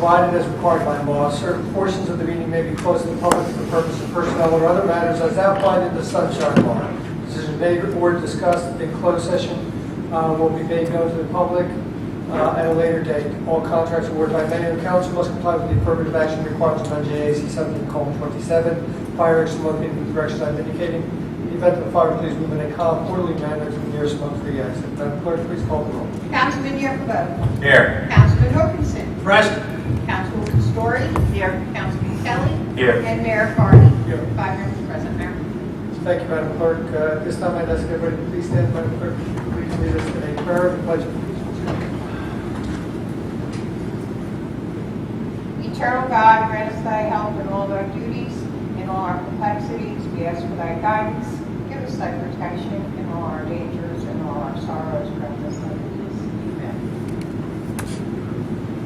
provided as required by law. Certain portions of the meeting may be closed to the public for the purpose of personnel or other matters as outlined in the Sunshine Law. Decisions made or discussed in closed session will be made known to the public at a later date. All contracts awarded by mayor and council must comply with the affirmative action requirements of NJAC 17:27. Fire exit located in the directions I'm indicating. In the event of a fire, please move in a calm, orderly manner to the nearest smoke-free exit. Madam Clerk, please call the roll. Councilman Yocum. Here. Councilman Wilkinson. Present. Councilwoman Story. Here. Councilman Kelly. Here. And Mayor Carney. Here. 5 members present, Mayor. Thank you, Madam Clerk. At this time, I'd ask everybody to please stand. Madam Clerk, please lead us in a prayer and pledge of allegiance. Eternal God, grant us thy help in all our duties, in all our complexities. We ask for thy guidance. Give us thy protection in all our dangers and all our sorrows. Grant us thy peace. Amen.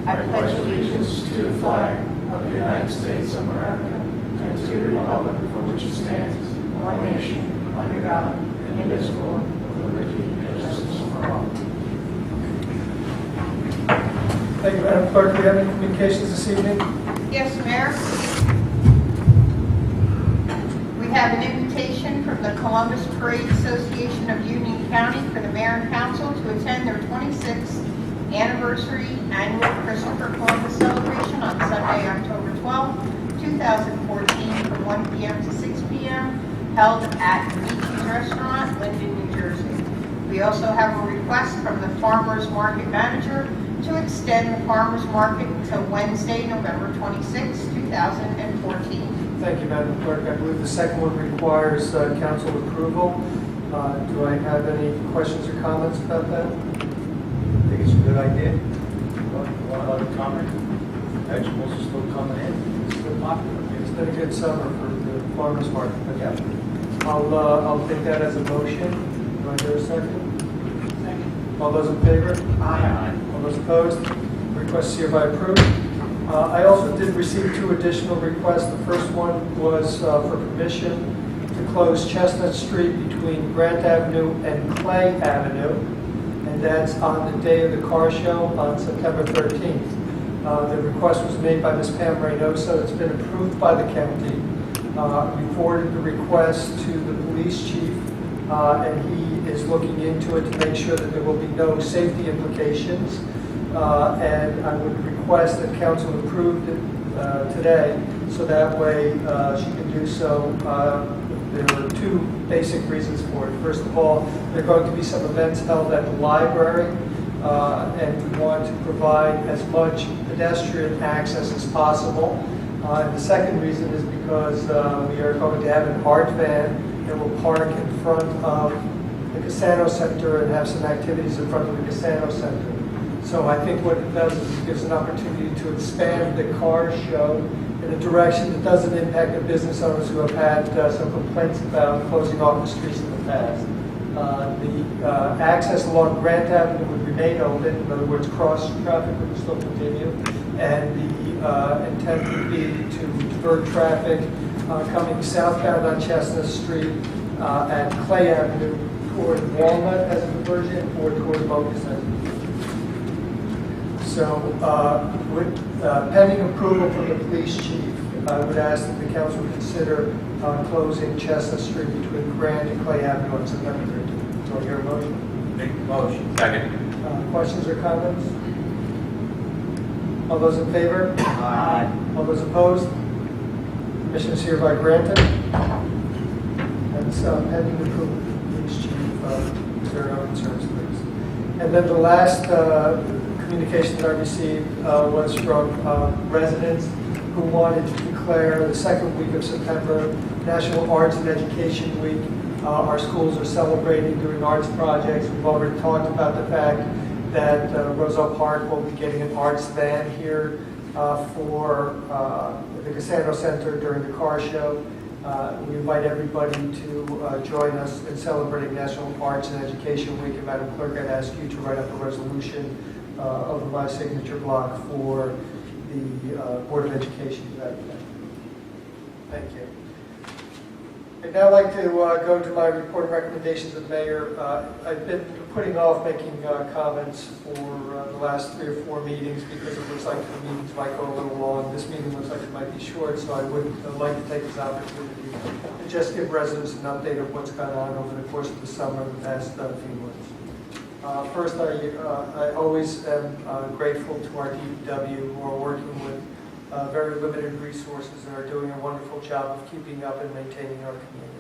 I pledge allegiance to the flag of the United States of America and to the republic for which it stands, one nation, under God, indivisible, with liberty and justice for all. Thank you, Madam Clerk. Do we have any communications this evening? Yes, Mayor. We have an invitation from the Columbus Parade Association of Union County for the Mayor and Council to attend their 26th anniversary annual Christopher Columbus celebration on Sunday, October 12, 2014, from 1 p.m. to 6 p.m., held at Michi's Restaurant, Linden, New Jersey. We also have a request from the Farmers Market Manager to extend the Farmers Market until Wednesday, November 26, 2014. Thank you, Madam Clerk. I believe the second one requires council approval. Do I have any questions or comments about that? I think it's a good idea. One other comment. Vegetables are still coming in. It's still popular. It's been a good summer for the farmers market. But yeah, I'll take that as a motion. Do I hear a second? Second. All those in favor? Aye. All those opposed? Request is hereby approved. I also did receive 2 additional requests. The first one was for permission to close Chestnut Street between Grant Avenue and Clay Avenue, and that's on the day of the car show on September 13th. The request was made by Ms. Pam Reynosa. It's been approved by the county. We forwarded the request to the police chief, and he is looking into it to make sure that there will be no safety implications. And I would request that council approve it today, so that way she can do so. There are 2 basic reasons for it. First of all, there are going to be some events held at the library, and we want to provide as much pedestrian access as possible. And the second reason is because we are going to have an art van that will park in front of the Casano Center and have some activities in front of the Casano Center. So I think what it does is it gives an opportunity to expand the car show in a direction that doesn't impact the business owners who have had some complaints about closing off the streets in the past. The access along Grant Avenue would remain open, in other words, cross traffic would still continue, and the intent would be to divert traffic coming southbound on Chestnut Street at Clay Avenue toward Walnut as a diversion or toward Locust as a diversion. So with pending approval from the police chief, I would ask that the council consider closing Chestnut Street between Grant and Clay Avenue on September 13th. Do I hear a motion? Make the motion. Second. Questions or comments? All those in favor? Aye. All those opposed? Permission is hereby granted. And so pending approval from the police chief, if there are no concerns, please. And then the last communication that I received was from residents who wanted to declare the second week of September National Arts and Education Week. Our schools are celebrating, doing arts projects. We've already talked about the fact that Roselle Park will be getting an arts van here for the Casano Center during the car show. We invite everybody to join us in celebrating National Arts and Education Week. And Madam Clerk, I'd ask you to write up a resolution over my signature block for the Board of Education to that effect. Thank you. I'd now like to go to my report and recommendations of the mayor. I've been putting off making comments for the last 3 or 4 meetings because it looks like the meetings might go a little long. This meeting looks like it might be short, so I would like to take this opportunity to just give residents an update of what's gone on over the course of the summer, the past few months. First, I always am grateful to our DPW who are working with very limited resources and are doing a wonderful job of keeping up and maintaining our community.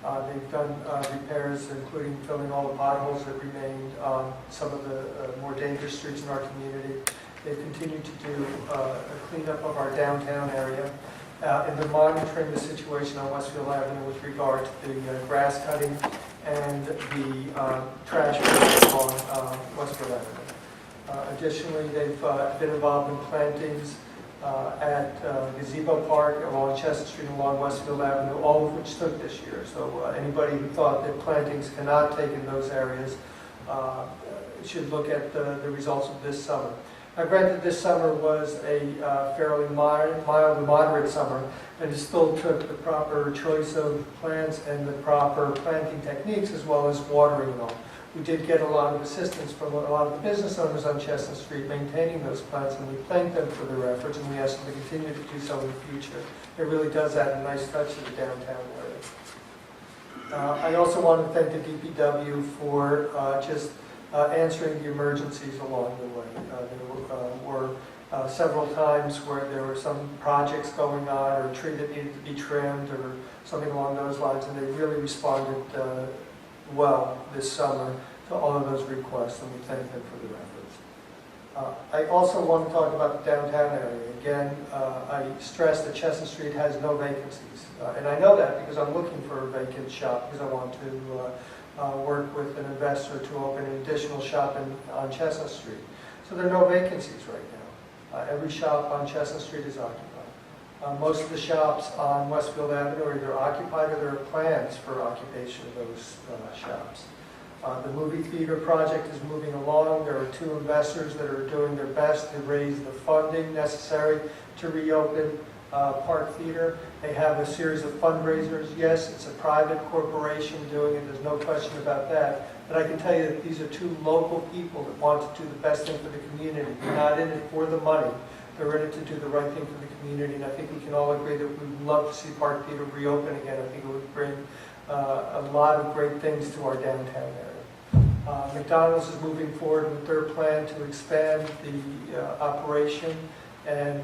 They've done repairs, including filling all the potholes that remained on some of the more dangerous streets in our community. They've continued to do a cleanup of our downtown area. And they're monitoring the situation on Westfield Avenue with regard to the grass cutting and the trash on Westfield Avenue. Additionally, they've been involved in plantings at Gazebo Park along Chestnut Street and along Westfield Avenue, all of which took this year. So anybody who thought that plantings cannot take in those areas should look at the results of this summer. Now, granted, this summer was a fairly mild and moderate summer, and it still took the proper choice of plants and the proper planting techniques as well as watering them. We did get a lot of assistance from a lot of the business owners on Chestnut Street maintaining those plants, and we thank them for their efforts, and we ask them to continue to do so in the future. It really does add a nice touch to the downtown area. I also want to thank the DPW for just answering the emergencies along the way. There were several times where there were some projects going on or a tree that needed to be trimmed or something along those lines, and they really responded well this summer to all of those requests, and we thank them for their efforts. I also want to talk about the downtown area. Again, I stress that Chestnut Street has no vacancies, and I know that because I'm looking for a vacant shop because I want to work with an investor to open an additional shop on Chestnut Street. So there are no vacancies right now. Every shop on Chestnut Street is occupied. Most of the shops on Westfield Avenue are either occupied or there are plans for occupation of those shops. The movie theater project is moving along. There are 2 investors that are doing their best to raise the funding necessary to reopen Park Theater. They have a series of fundraisers. Yes, it's a private corporation doing it. There's no question about that. But I can tell you that these are 2 local people that want to do the best thing for the community. They're not in it for the money. They're in it to do the right thing for the community, and I think we can all agree that we'd love to see Park Theater reopen again. I think it would bring a lot of great things to our downtown area. McDonald's is moving forward with their plan to expand the operation, and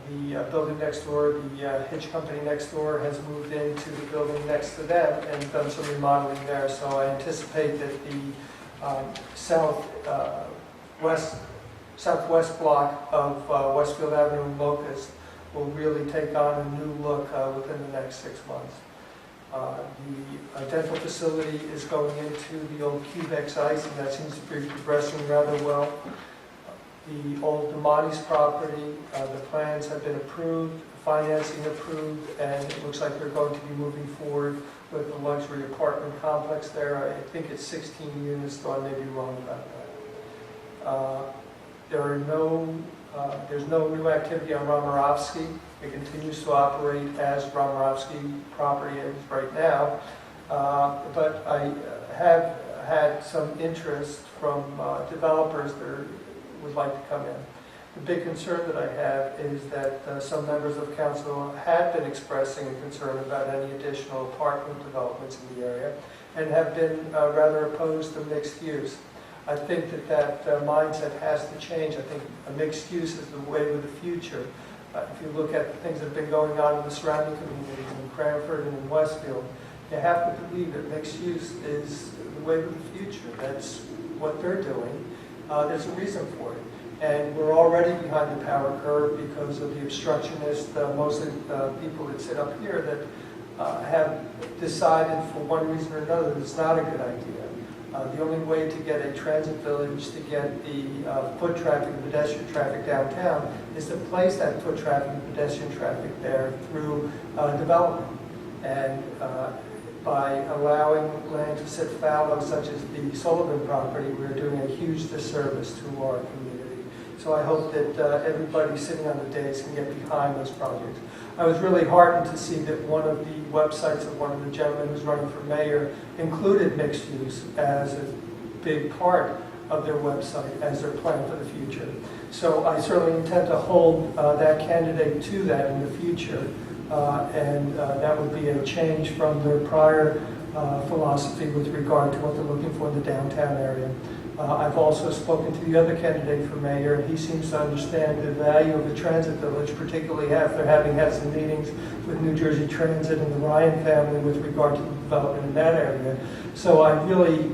the building next door, the Hitch Company next door, has moved into the building next to them and done some remodeling there. So I anticipate that the southwest block of Westfield Avenue and Locust will really take on a new look within the next 6 months. The dental facility is going into the old Cubex ice, and that seems to be progressing rather well. The old Damani's property, the plans have been approved, financing approved, and it looks like they're going to be moving forward with a luxury apartment complex there. I think it's 16 units, though I may be wrong about that. There's no new activity on Romarovsky. It continues to operate as Romarovsky property is right now. But I have had some interest from developers that would like to come in. The big concern that I have is that some members of council have been expressing a concern about any additional apartment developments in the area and have been rather opposed to mixed use. I think that mindset has to change. I think a mixed use is the way of the future. If you look at the things that have been going on in the surrounding communities in Cranford and in Westfield, you have to believe that mixed use is the way of the future. That's what they're doing. There's a reason for it. And we're already behind the power curve because of the obstructionists, mostly people that sit up here that have decided for one reason or another that it's not a good idea. The only way to get a transit village, to get the foot traffic and pedestrian traffic downtown, is to place that foot traffic and pedestrian traffic there through development. And by allowing land to sit fallow, such as the Sullivan property, we're doing a huge disservice to our community. So I hope that everybody sitting on the dais can get behind those projects. I was really heartened to see that one of the websites of one of the gentlemen who's running for mayor included mixed use as a big part of their website as their plan for the future. So I certainly intend to hold that candidate to that in the future, and that would be a change from their prior philosophy with regard to what they're looking for in the downtown area. I've also spoken to the other candidate for mayor, and he seems to understand the value of the transit village, particularly after having had some meetings with New Jersey Transit and the Ryan family with regard to the development in that area. So I really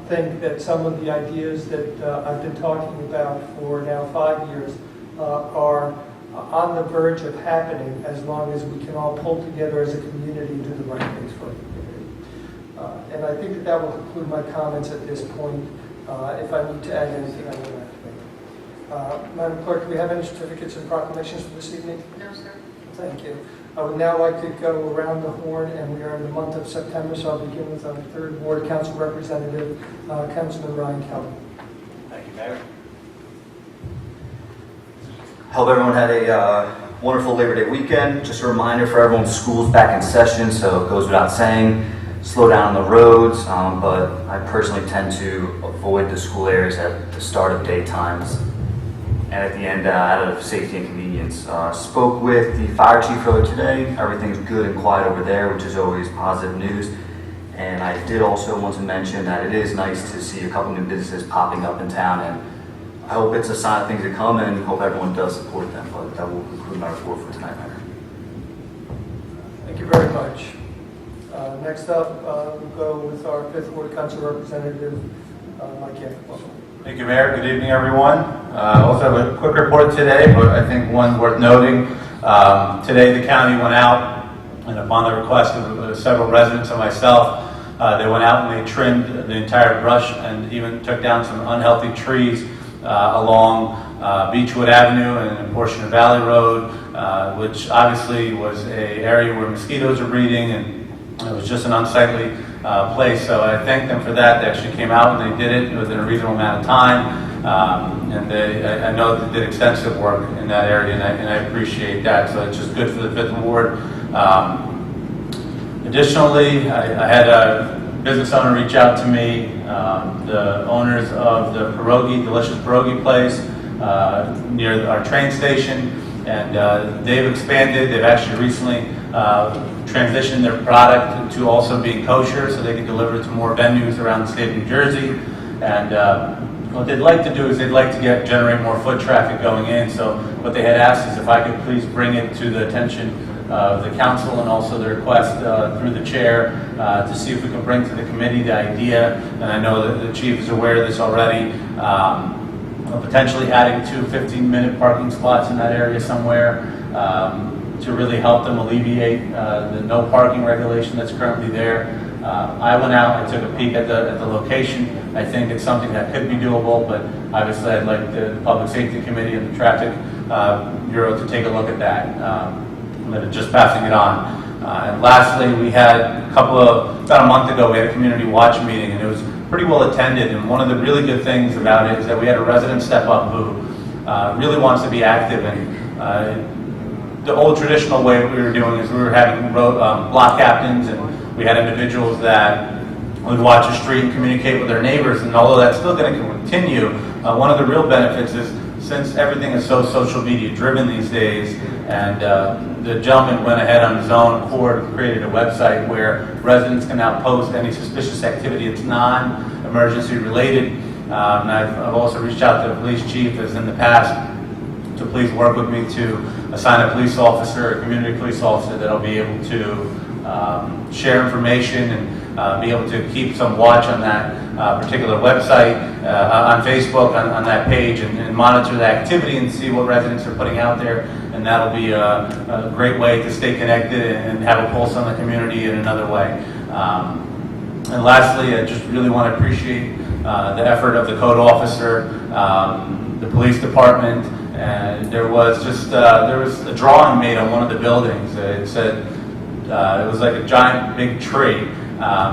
think that some of the ideas that I've been talking about for now 5 years are on the verge of happening, as long as we can all pull together as a community and do the right things for the community. And I think that will conclude my comments at this point. If I need to add anything, I will have to. Madam Clerk, do we have any certificates and proclamations for this evening? No, sir. Thank you. I would now like to go around the horn, and we are in the month of September, so I'll begin with our 3rd Ward Council Representative, Councilman Ryan Kelly. Thank you, Mayor. Hope everyone had a wonderful Labor Day weekend. Just a reminder for everyone, school's back in session, so it goes without saying, slow down on the roads, but I personally tend to avoid the school areas at the start of day times and at the end out of safety and convenience. Spoke with the fire chief earlier today. Everything's good and quiet over there, which is always positive news. And I did also want to mention that it is nice to see a couple new businesses popping up in town, and I hope it's a sign of things to come, and hope everyone does support them. But that will conclude my report for tonight, Mayor. Thank you very much. Next up, we'll go with our 5th Ward Council Representative, Mike Yankovic. Thank you, Mayor. Good evening, everyone. Also have a quick report today, but I think one worth noting. Today, the county went out, and upon the request of several residents and myself, they went out and they trimmed the entire brush and even took down some unhealthy trees along Beechwood Avenue and a portion of Valley Road, which obviously was an area where mosquitoes are breeding, and it was just an unsightly place. So I thank them for that. They actually came out and they did it within a reasonable amount of time, and I know they did extensive work in that area, and I appreciate that. So it's just good for the 5th Ward. Additionally, I had a business owner reach out to me, the owners of the delicious pierogi place near our train station, and they've expanded. They've actually recently transitioned their product to also being kosher, so they can deliver it to more venues around the state of New Jersey. And what they'd like to do is they'd like to generate more foot traffic going in. So what they had asked is if I could please bring it to the attention of the council, and also the request through the chair to see if we can bring to the committee the idea, and I know that the chief is aware of this already, of potentially adding 2 15-minute parking spots in that area somewhere to really help them alleviate the no parking regulation that's currently there. I went out, I took a peek at the location. I think it's something that could be doable, but obviously I'd like the Public Safety Committee and the Traffic Bureau to take a look at that. Just passing it on. And lastly, we had about a month ago, we had a community watch meeting, and it was pretty well attended. And one of the really good things about it is that we had a resident step up who really wants to be active. And the old traditional way we were doing is we were having block captains, and we had individuals that would watch the street and communicate with their neighbors. And although that's still going to continue, one of the real benefits is, since everything is so social media driven these days, and the gentleman went ahead on his own accord and created a website where residents can now post any suspicious activity that's non-emergency related. And I've also reached out to the police chief, as in the past, to please work with me to assign a police officer, a community police officer, that'll be able to share information and be able to keep some watch on that particular website, on Facebook, on that page, and monitor the activity and see what residents are putting out there. And that'll be a great way to stay connected and have a pulse on the community in another way. And lastly, I just really want to appreciate the effort of the code officer, the police department, and there was a drawing made on one of the buildings. It said it was like a giant big tree.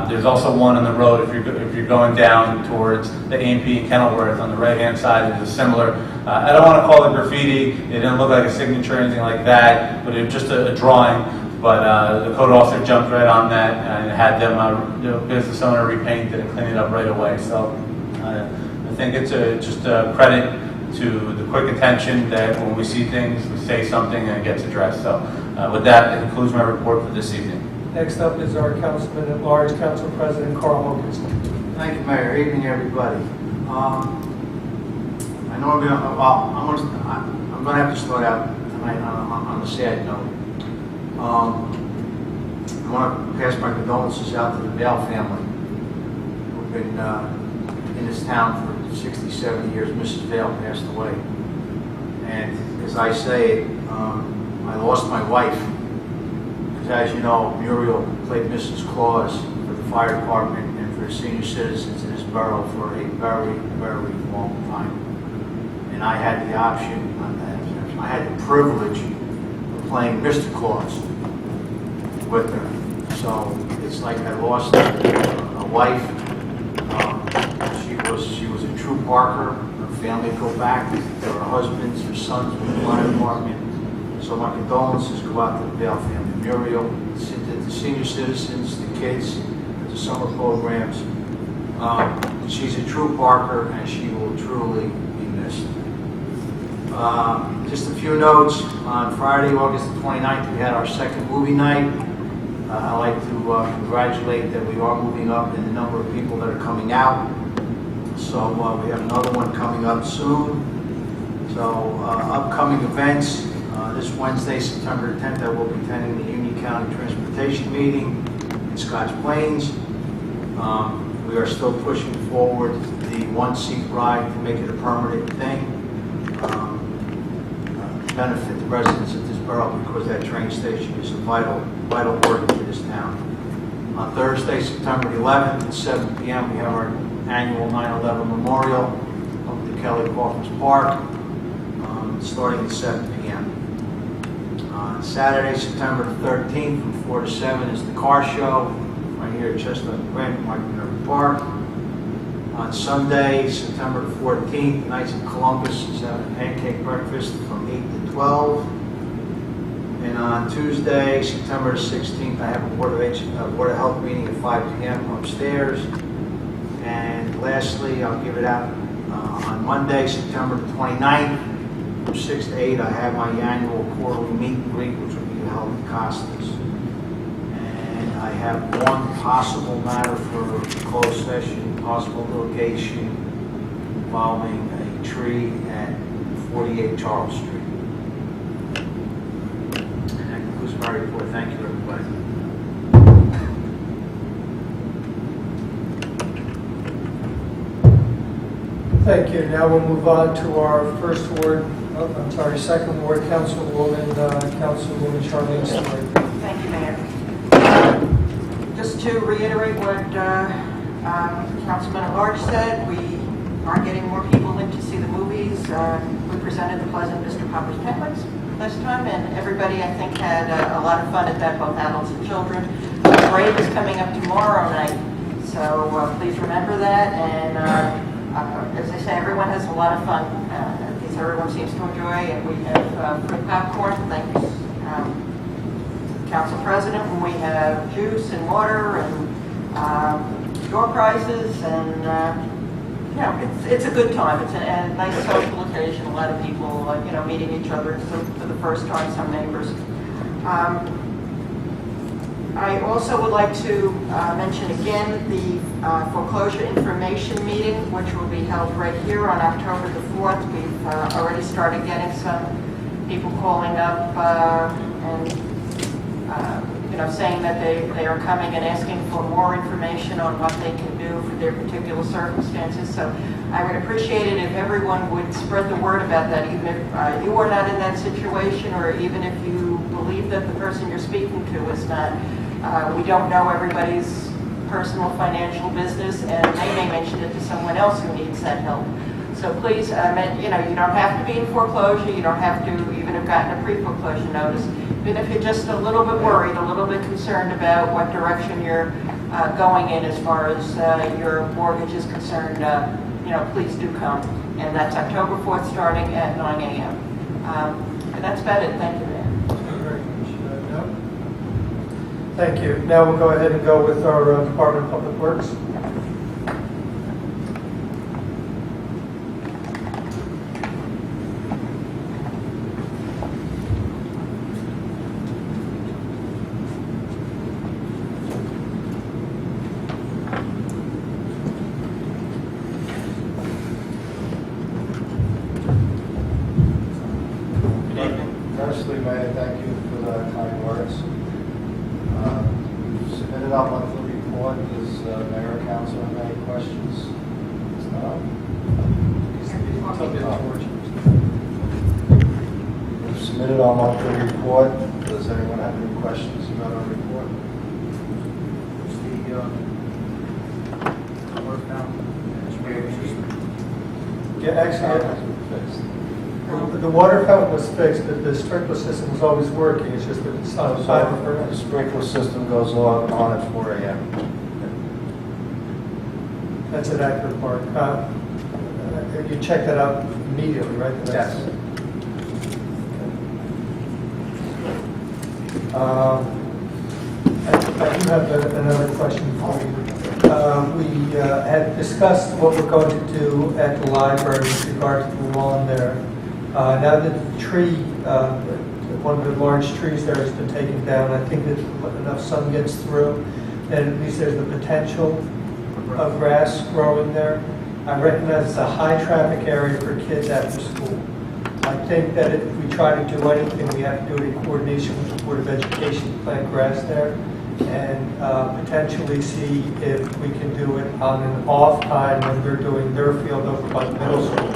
There's also one on the road if you're going down towards the A&P in Kenilworth on the right-hand side. There's a similar. I don't want to call it graffiti. It didn't look like a signature or anything like that, but it was just a drawing. But the code officer jumped right on that and had them, the business owner, repaint it and clean it up right away. So I think it's just a credit to the quick attention that when we see things, we say something and it gets addressed. So with that, it concludes my report for this evening. Next up is our Councilman at Large, Council President Carl Hoganson. Thank you, Mayor. Evening, everybody. I know I'm going to have to start out tonight on a sad note. I want to pass my condolences out to the Bale family, who've been in this town for 60, 70 years. Mrs. Bale passed away. And as I say, I lost my wife. As you know, Muriel played Mrs. Claus for the fire department and for the senior citizens in this borough for a very, very long time. And I had the option, I had the privilege of playing Mr. Claus with her. So it's like I lost a wife. She was a true Parker. Her family go back. Her husbands, her sons were in the fire department. So my condolences go out to the Bale family. Muriel, the senior citizens, the kids, the summer programs. She's a true Parker, and she will truly be missed. Just a few notes. On Friday, August the 29th, we had our second movie night. I'd like to congratulate that we are moving up in the number of people that are coming out. So we have another one coming up soon. So upcoming events. This Wednesday, September 10th, I will be attending the Union County Transportation Meeting in Scotch Plains. We are still pushing forward the one-seat ride to make it a permanent thing. Benefit the residents of this borough because that train station is a vital organ to this town. On Thursday, September 11th at 7 p.m., we have our annual 9/11 Memorial up at the Kelly Coffers Park, starting at 7 p.m. On Saturday, September 13th, from 4 to 7 is the car show right here at Chestnut Grant, Martin Park. On Sunday, September 14th, Knights of Columbus is having a pancake breakfast from 8 to 12. And on Tuesday, September 16th, I have a Board of Health meeting at 5 p.m. upstairs. And lastly, I'll give it out on Monday, September 29th, from 6 to 8, I have my annual quarterly meet and greet, which will be held at Costa's. And I have one possible matter for closed session, possible litigation involving a tree at 48 Charles Street. And that concludes my report. Thank you, everybody. Thank you. Now we'll move on to our second ward, Councilwoman Charlene Story. Thank you, Mayor. Just to reiterate what Councilman at Large said, we are getting more people in to see the movies. We presented the Pleasant Mr. Popper's Penguins last time, and everybody, I think, had a lot of fun at that, both adults and children. The parade is coming up tomorrow night, so please remember that. And as I say, everyone has a lot of fun. Everyone seems to enjoy, and we have free popcorn. Thanks, Council President. And we have juice and water and door prizes, and it's a good time. It's a nice social occasion. A lot of people, meeting each other for the first time. Some neighbors. I also would like to mention again the foreclosure information meeting, which will be held right here on October the 4th. We've already started getting some people calling up and saying that they are coming and asking for more information on what they can do for their particular circumstances. So I would appreciate it if everyone would spread the word about that, even if you are not in that situation, or even if you believe that the person you're speaking to is not. We don't know everybody's personal financial business, and they may mention it to someone else who needs that help. So please, you don't have to be in foreclosure. You don't have to even have gotten a pre-foreclosure notice. Even if you're just a little bit worried, a little bit concerned about what direction your going in as far as your mortgage is concerned, please do come. And that's October 4th, starting at 9 a.m. And that's about it. Thank you, Mayor. Very much. No? Thank you. Now we'll go ahead and go with our Department of Public Works. Firstly, Mayor, thank you for the kind words. We've submitted our monthly report. Does Mayor or Council have any questions? No? We've submitted our monthly report. Does anyone have any questions about our report? Yeah, actually, the water fountain was fixed, but the sprinkler system was always working. It's just that it's not time for The sprinkler system goes on at 4 a.m. That's an accurate part. You check that out immediately, right? Yes. I do have another question for you. We had discussed what we're going to do at the library with regard to the lawn there. Now that the tree, one of the large trees there has been taken down, I think that enough sun gets through, that at least there's the potential of grass growing there. I recognize it's a high-traffic area for kids after school. I think that if we try to do anything, we have to do it in coordination with the Board of Education to plant grass there, and potentially see if we can do it on an off time when they're doing their field over by the middle school,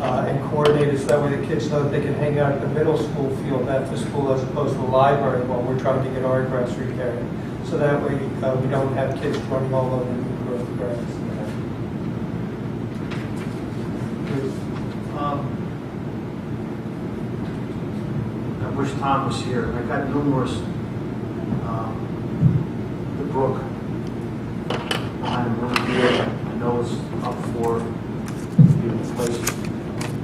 and coordinate it so that way the kids know that they can hang out at the middle school field after school as opposed to the library while we're trying to get our grass repaired. So that way we don't have kids running all over the growth grass. I wish Tom was here. I got numerous, the brook behind the room here, I know it's up for being replaced,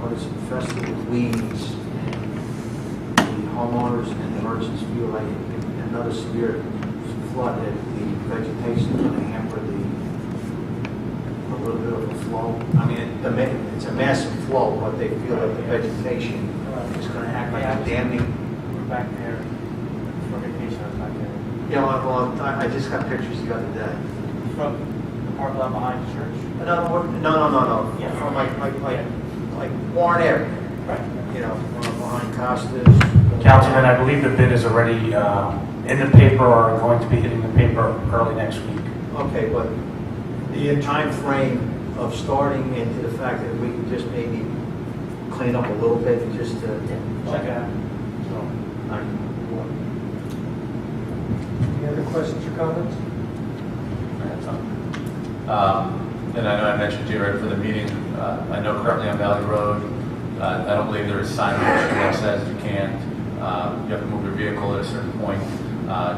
but it's infested with weeds, and the homeowners and the merchants feel like another severe flood, that the vegetation is going to hamper a little bit of a flow. I mean, it's a massive flow, but they feel like the vegetation is going to act like a damming. Back there for vacation. I was back there. Yeah, well, I just got pictures the other day. From the park lot behind the church. No. Yeah. From like Warren area, Right. Behind Costas. Councilman, I believe the bid is already in the paper or going to be hitting the paper early next week. Okay, but the time frame of starting into the fact that we can just maybe clean up a little bit just to. Check it out. Any other questions or comments? And I know I mentioned to you right for the meeting, I know currently on Valley Road, I don't believe there is signage that says you can't, you have to move your vehicle at a certain point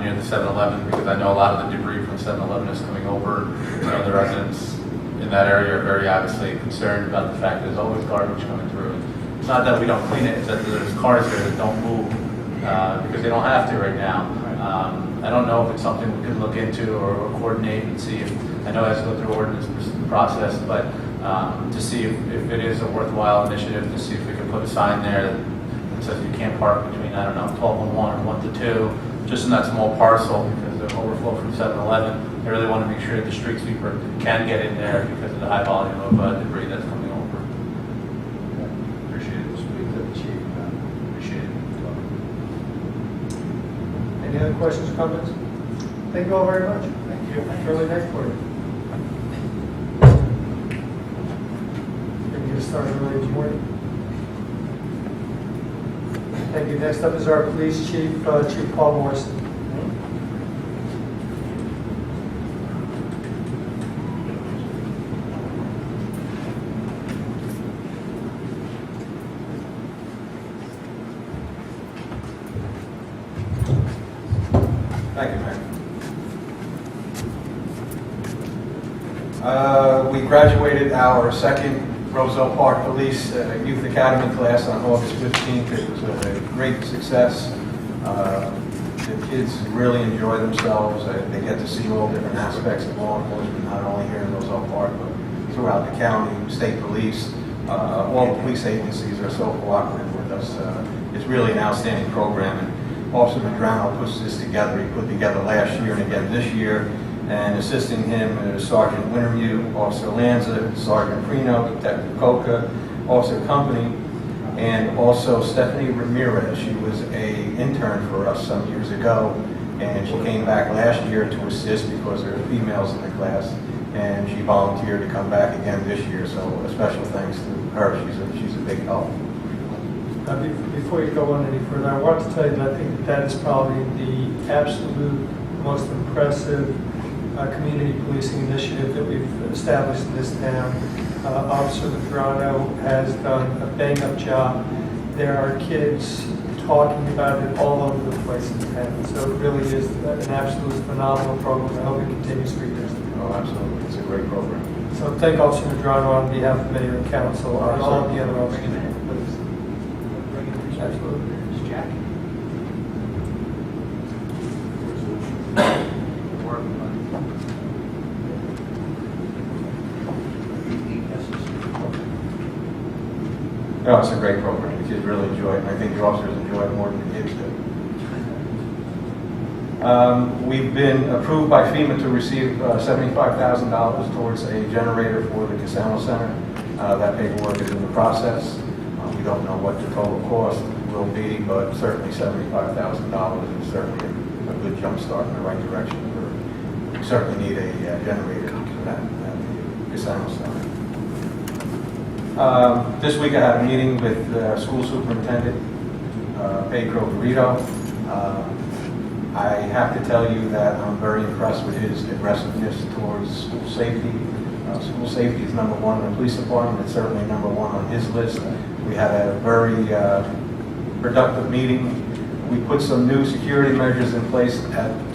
near the 7-Eleven, because I know a lot of the debris from 7-Eleven is coming over. The residents in that area are very obviously concerned about the fact that there's always garbage coming through. It's not that we don't clean it, it's that there's cars there that don't move because they don't have to right now. I don't know if it's something we could look into or coordinate and see if, I know it has to go through ordinance process, but to see if it is a worthwhile initiative, to see if we can put a sign there that says you can't park between, 12 and 1 or 1 to 2, just in that small parcel because of overflow from 7-Eleven. I really want to make sure that the street sweeper can get in there because of the high volume of debris that's coming over. Appreciate it. Speak to the chief. Appreciate it. Any other questions or comments? Thank you all very much. Thank you. Early night for you. Going to get started early this morning. Thank you. Next up is our police chief, Chief Paul Morrison. Thank you, Mayor. We graduated our second Roselle Park Police Youth Academy class on August 15th. It was a great success. The kids really enjoy themselves. They get to see all different aspects of law enforcement, not only here in Roselle Park, but throughout the county, state police. All the police agencies are so cooperative with us. It's really an outstanding program. And Officer Madrano puts this together. He put together last year and again this year. And assisting him is Sergeant Wintermute, Officer Lanza, Sergeant Prino, Detective Coca, Officer Company, and also Stephanie Ramirez. She was an intern for us some years ago, and she came back last year to assist because there were females in the class, and she volunteered to come back again this year. So a special thanks to her. She's a big help. Before you go on any further, I want to tell you that I think that is probably the absolute most impressive community policing initiative that we've established in this town. Officer Madrano has done a bang-up job. There are kids talking about it all over the place in town. So it really is an absolute phenomenal program. I hope it continues for years. Oh, absolutely. It's a great program. So thank Officer Madrano on behalf of Mayor and Council and all of the other officers. Absolutely. Jack? No, it's a great program. The kids really enjoy it, and I think the officers enjoy it more than the kids do. We've been approved by FEMA to receive $75,000 towards a generator for the Casano Center. That paperwork is in the process. We don't know what the total cost will be, but certainly $75,000 is certainly a good jump start in the right direction. We certainly need a generator for that Casano Center. This week I had a meeting with School Superintendent Pedro Garrido. I have to tell you that I'm very impressed with his aggressiveness towards school safety. School safety is number one in the police department. It's certainly number one on his list. We had a very productive meeting. We put some new security measures in place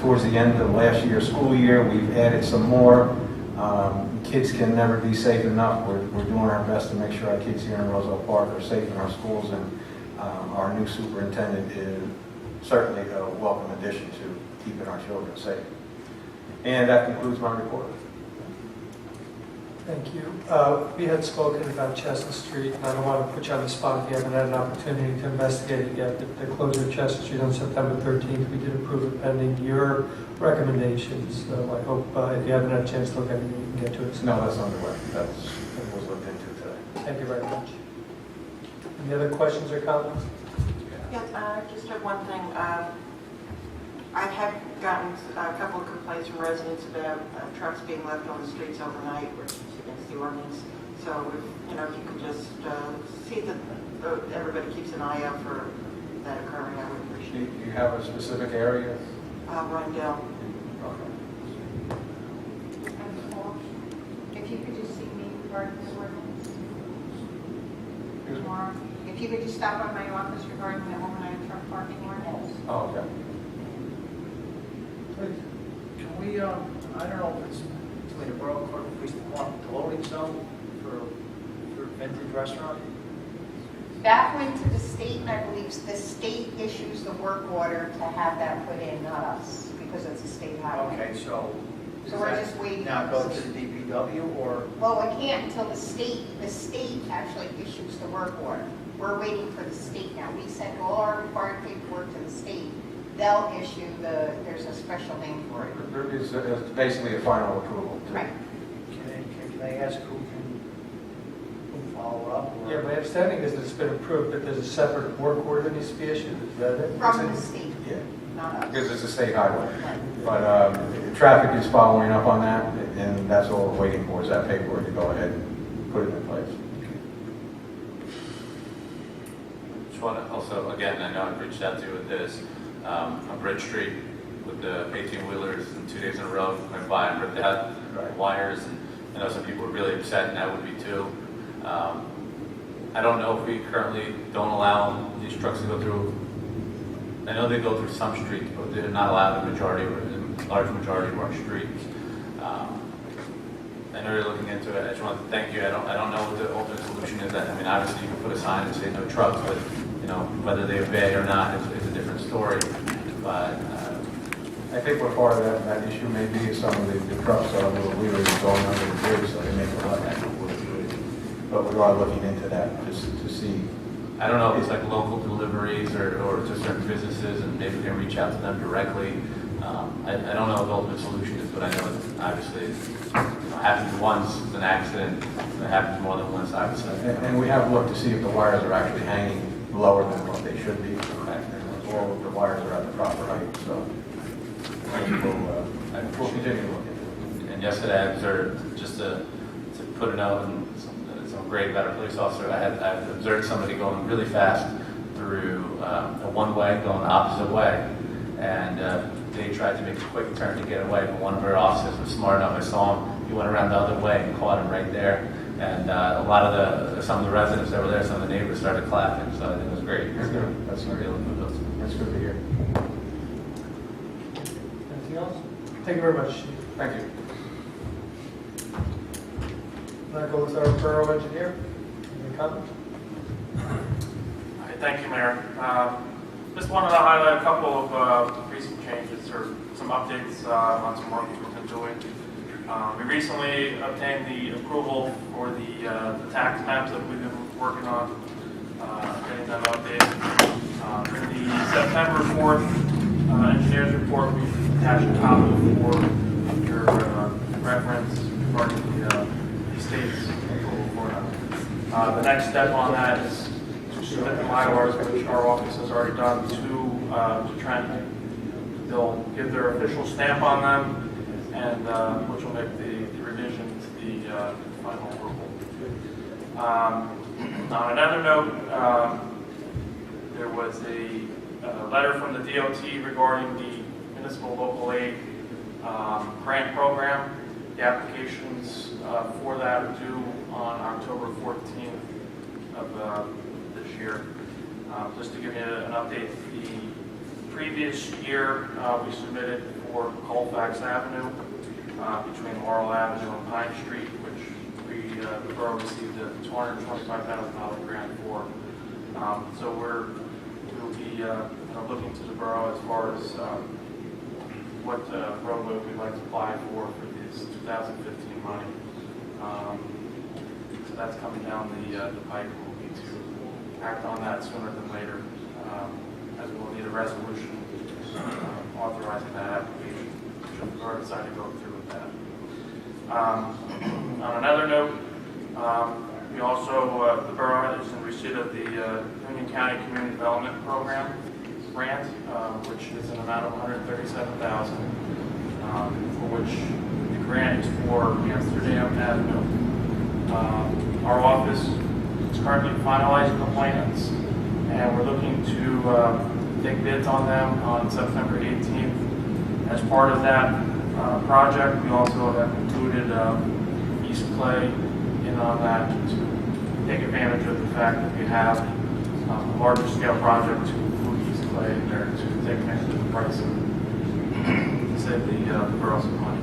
towards the end of last year's school year. We've added some more. Kids can never be safe enough. We're doing our best to make sure our kids here in Roselle Park are safe in our schools, and our new superintendent is certainly a welcome addition to keeping our children safe. And that concludes my report. Thank you. We had spoken about Chestnut Street, and I don't want to put you on the spot if you haven't had an opportunity to investigate it yet. The closure of Chestnut Street on September 13th, we did approve it pending your recommendations. So I hope if you haven't had a chance to look at it, you can get to it. No, that's underway. That was looked into today. Thank you very much. Any other questions or comments? Yeah, just one thing. I have gotten a couple of complaints from residents about trucks being left on the streets overnight, which is against the ordinance. So if you could just see that everybody keeps an eye out for that occurring, I would appreciate it. Do you have a specific area? Rondell. Okay. If you could just see me regarding the ordinance tomorrow. If you could just stop by my office regarding the overnight truck parking ordinance. Oh, okay. Can we, I don't know if it's between the Borough Clerk and Police Department, the loading zone for vintage restaurant? That went to the state, and I believe the state issues the work order to have that put in, not us, because it's a state highway. Okay, so. So we're just waiting. Now go to the DPW or? Well, we can't until the state actually issues the work order. We're waiting for the state now. We sent all our required paperwork to the state. They'll issue there's a special name for it. It's basically a final approval. Right. Can they ask who can follow up? Or? Yeah, my understanding is that it's been approved, but there's a separate work order that needs to be issued. Is that it? From the state, Yeah, not us. because it's a state highway. Right. But traffic is following up on that, and that's all we're waiting for is that paperwork to go ahead and put it in place. Just want to also, again, I know I've reached out to you with this, on Bridge Street with the 18-wheelers, and 2 days in a row, went by and ripped out wires, and I know some people are really upset, and I would be too. I don't know if we currently don't allow these trucks to go through. I know they go through some streets, but they're not allowed the large majority of our streets. I know you're looking into it. I just want to thank you. I don't know what the ultimate solution is. I mean, obviously you can put a sign and say no trucks, but you know, whether they obey or not is a different story. But I think what part of that issue may be is some of the trucks are a little weary of going under the bridge, so they make a lot of But we are looking into that just to see. I don't know if it's like local deliveries or to certain businesses, and maybe we can reach out to them directly. I don't know what the ultimate solution is, but I know it obviously happens once, it's an accident. It happens more than once, obviously. And we have looked to see if the wires are actually hanging lower than what they should be. All of the wires are at the proper height, so we'll continue to look into it. And yesterday I observed, just to put a note and some great about a police officer, I observed somebody going really fast through a one-way, going the opposite way. And they tried to make a quick turn to get away, but one of our officers was smart enough. I saw him, he went around the other way and caught him right there. And some of the residents that were there, some of the neighbors started clapping, so I think it was great. That's good. That's good to hear. Anything else? Thank you very much, Chief. Thank you. Now go with our borough engineer. Any comments? Thank you, Mayor. Just wanted to highlight a couple of recent changes or some updates on some work we've been doing. We recently obtained the approval for the tax maps that we've been working on, getting them updated. In the September 4th engineer's report, we've attached a copy for your reference regarding the state's approval for that. The next step on that is to submit the MyLars, which our office has already done, to Trent. They'll give their official stamp on them, and which will make the revision to the final approval. On another note, there was a letter from the DOT regarding the municipal local aid grant program. The applications for that are due on October 14th of this year. Just to give you an update, the previous year we submitted for Colfax Avenue between Laurel Avenue and Pine Street, which the borough received a $225,000 grant for. So we'll be looking to the borough as far as what roadway we'd like to apply for this 2015 money. So that's coming down the pipe. We'll need to act on that sooner than later, as we will need a resolution authorizing that application. Should the borough decide to go through with that. On another note, we also, the borough is in receipt of the Union County Community Development Program grant, which is an amount of $137,000, for which the grant is for Amsterdam Avenue. Our office is currently finalizing the plans, and we're looking to take bids on them on September 18th. As part of that project, we also have included East Clay in on that to take advantage of the fact that we have a larger scale project to include East Clay in there to take advantage of the pricing to save the borough some money.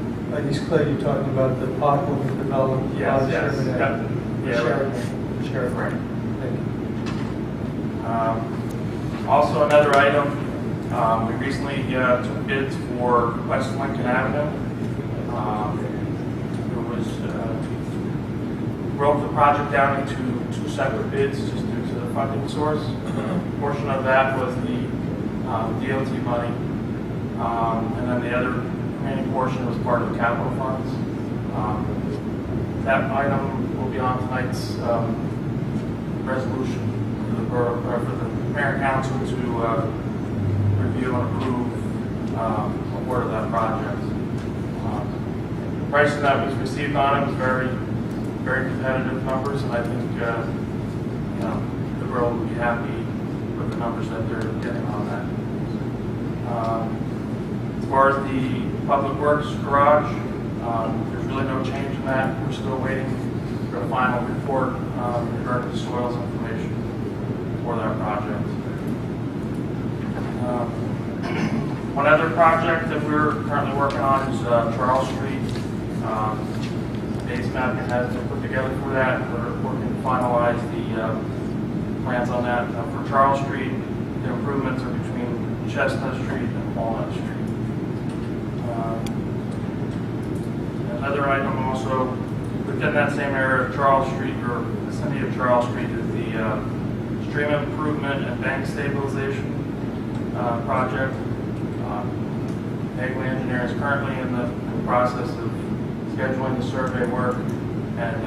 East Clay, you're talking about the Parkwood development? Yes. Sheriff. Right. Thank you. Also, another item, we recently took bids for West Lincoln Avenue. Broke the project down into two separate bids just due to the funding source. A portion of that was the DOT money, and then the other remaining portion was part of the capital funds. That item will be on tonight's resolution for the borough, for the mayor and council to review and approve award of that project. The pricing that was received on it was very competitive numbers, and I think the borough will be happy with the numbers that they're getting on that. As far as the Public Works garage, there's really no change in that. We're still waiting for a final report regarding the soils information for that project. One other project that we're currently working on is Charles Street. base mapping has been put together for that. We're working to finalize the plans on that. For Charles Street, the improvements are between Chestnut Street and Walnut Street. Another item also within that same area of Charles Street, or vicinity of Charles Street, is the stream improvement and bank stabilization project. Hagley Engineering is currently in the process of scheduling the survey work and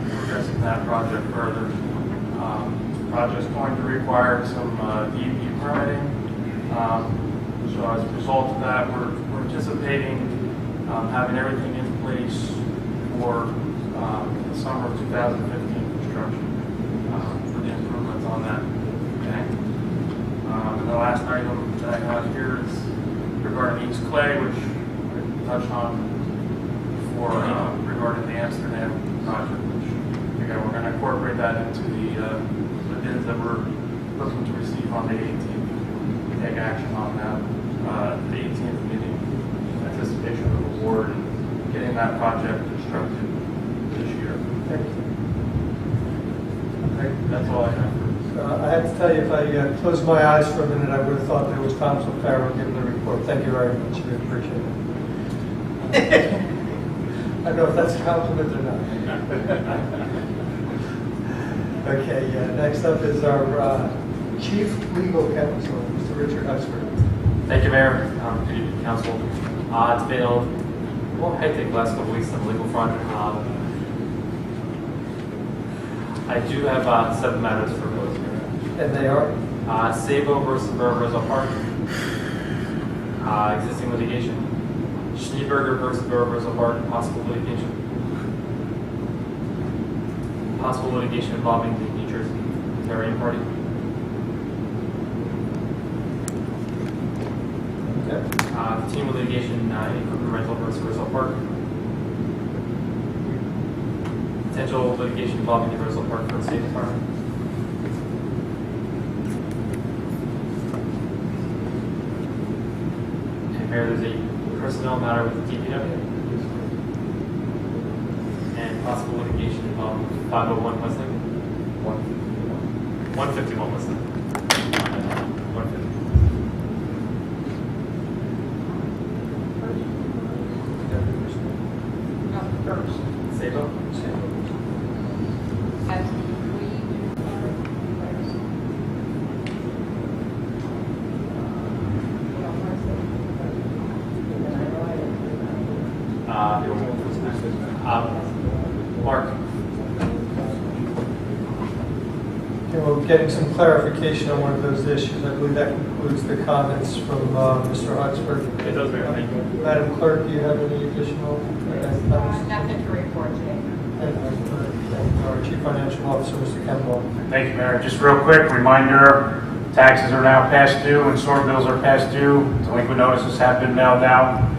progressing that project further. The project's going to require some DEP permitting. So as a result of that, we're anticipating having everything in place for the summer of 2015 construction for the improvements on that tank. And the last item that I have here is regarding East Clay, which I touched on before regarding the Amsterdam project, which again, we're going to incorporate that into the bids that we're looking to receive on the 18th. Take action on that, the 18th meeting, in anticipation of award and getting that project constructed this year. Thank you. That's all I have. I have to tell you, if I closed my eyes for a minute, I would have thought there was Tom Farrow giving the report. Thank you very much. We appreciate it. I don't know if that's a compliment or not. Okay, next up is our Chief Legal Counsel, Mr. Richard Husford. Thank you, Mayor. Good evening, Council. It's been a more hectic last couple weeks on the legal front. I do have 7 matters for proposed here. And they are? Sabo versus Roselle Park. Existing litigation. Schneeberger versus Roselle Park. Possible litigation. Possible litigation involving the New Jersey Libertarian Party. Continuing litigation in equipment rental versus Roselle Park. Potential litigation involving the Roselle Park for the State Department. And Mayor, there's a personnel matter with the DPW. And possible litigation involving 501 Westlake. 151 Westlake. 150. Sabo? As we Mark. Okay, we're getting some clarification on one of those issues. I believe that concludes the comments from Mr. Hudspeth. It does, Mayor. Thank you. Madam Clerk, do you have any additional comments? nothing to report today. And our Chief Financial Officer, Mr. Campbell. Thank you, Mayor. Just real quick, reminder, taxes are now past due and sewer bills are past due. Delinquent notices have been mailed out.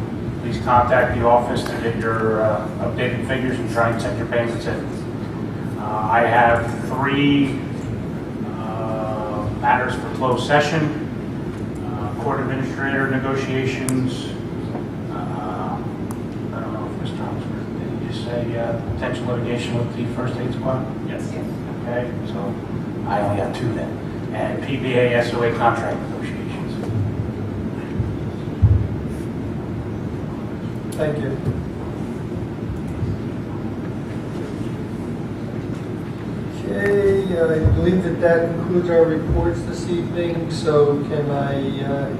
Please contact the office to get your updated figures and try and send your payments in. I have 3 matters for closed session. Court administrator negotiations. I don't know if Mr. Humphrey, did he just say potential litigation with the first aid squad? Yes. Okay, so I only have 2 then. And PBA SOA contract negotiations. Thank you. Okay, I believe that concludes our reports this evening, so can I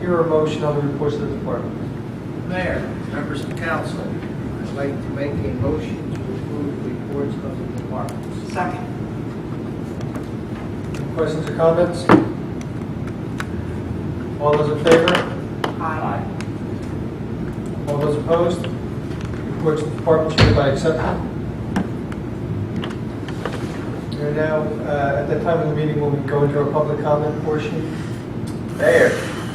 hear a motion on the reports of the department? Mayor, members of the council, I'd like to make a motion to approve the reports of the departments. Second. Any questions or comments? All those in favor? Aye. All those opposed? Reports of the department should hereby accepted. We are now at the time of the meeting when we go into our public comment portion. Mayor,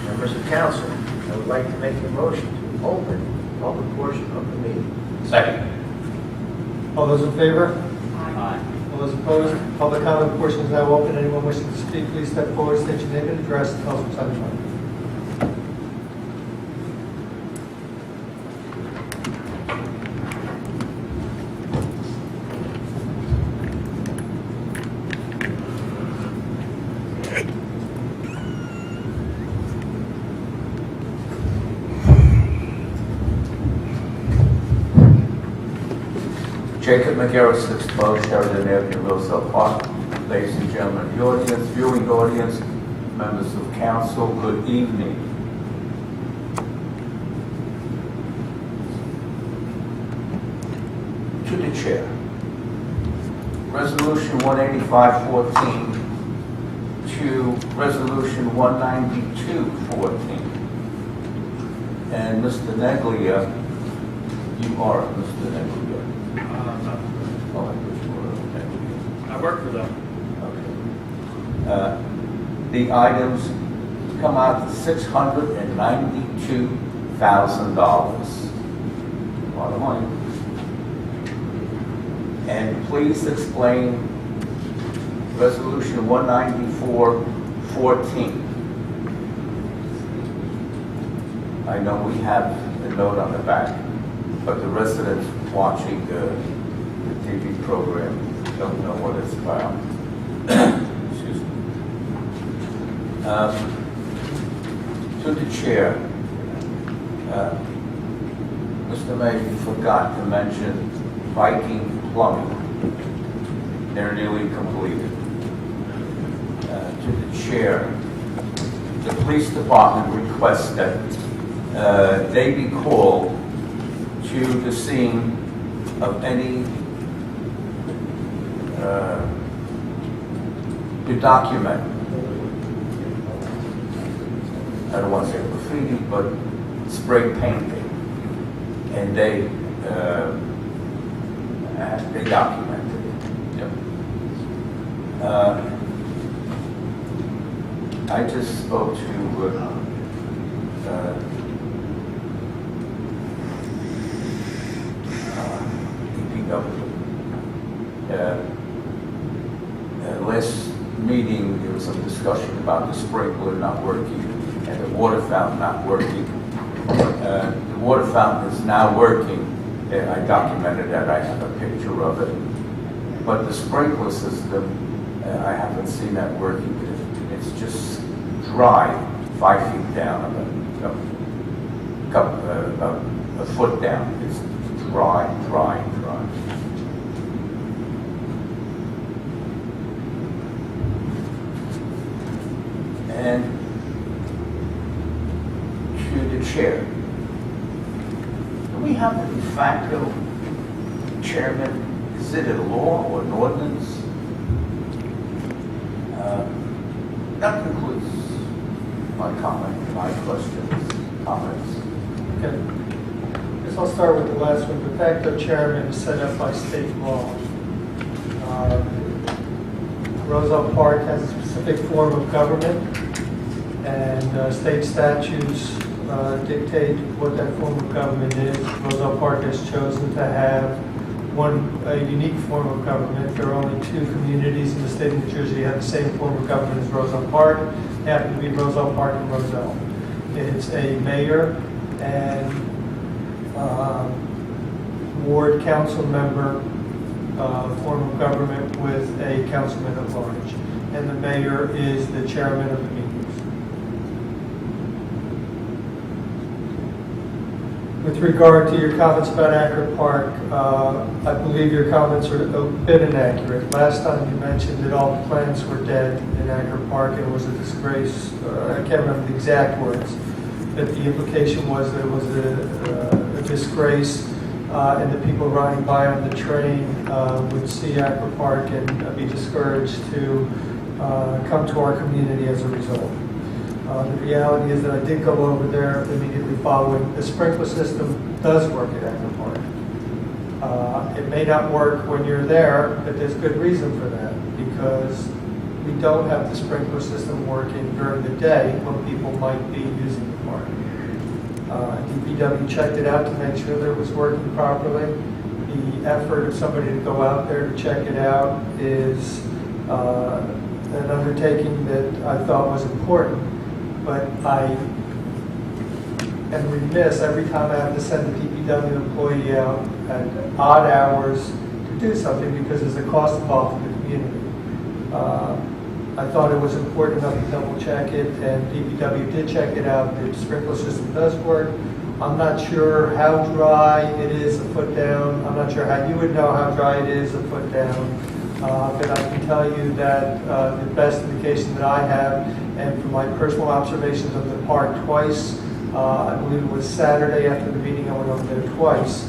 members of council, I would like to make a motion to open the public portion of the meeting. Second. All those in favor? Aye. All those opposed? Public comment portion is now open. Anyone wishing to speak, please step forward, state your name and address, and tell us what's on your mind. Jacob McGarrett, 612 Sheridan Avenue, Roselle Park. Ladies and gentlemen of the audience, viewing audience, members of council, good evening. To the chair. Resolution 18514 to Resolution 19214. And Mr. Neglia, you are Mr. Neglia. Oh, I wish you were Neglia. I work for them. Okay. The items come out to $692,000. A lot of money. And please explain Resolution 19414. I know we have a note on the back, but the residents watching the TV program don't know what it's about. Excuse me. To the chair, Mr. Mayor, you forgot to mention Viking Plumbing. They're nearly completed. To the chair, the police department requests that they be called to the scene of any to document, I don't want to say graffiti, but spray painting, and they documented it. Yep. I just spoke to last meeting, there was some discussion about the sprinkler not working and the water fountain not working. The water fountain is now working, and I documented that. I have a picture of it. But the sprinkler system, I haven't seen that working. It's just dry, 5 feet down, about a foot down. It's dry. And to the chair, do we have a de facto chairman? Is it a law or an ordinance? That concludes my comments. Okay. Guess I'll start with the last one. De facto chairman is set up by state law. Roselle Park has a specific form of government, and state statutes dictate what that form of government is. Roselle Park has chosen to have a unique form of government. There are only 2 communities in the state of New Jersey that have the same form of government as Roselle Park. They happen to be Roselle Park and Roselle. It's a mayor and ward council member form of government with a councilman at large. And the mayor is the chairman of the meetings. With regard to your comments about Acker Park, I believe your comments are a bit inaccurate. Last time you mentioned that all the plants were dead in Acker Park and it was a disgrace. I can't remember the exact words, but the implication was that it was a disgrace and the people riding by on the train would see Acker Park and be discouraged to come to our community as a result. The reality is that I did go over there immediately following. The sprinkler system does work at Acker Park. It may not work when you're there, but there's good reason for that, because we don't have the sprinkler system working during the day when people might be using the park. DPW checked it out to make sure that it was working properly. The effort of somebody to go out there to check it out is an undertaking that I thought was important. But I am remiss every time I have to send a DPW employee out at odd hours to do something because there's a cost involved in the community. I thought it was important enough to double check it, and DPW did check it out. The sprinkler system does work. I'm not sure how dry it is a foot down. I'm not sure how you would know how dry it is a foot down. But I can tell you that the best indication that I have, and from my personal observations of the park twice, I believe it was Saturday after the meeting, I went over there twice,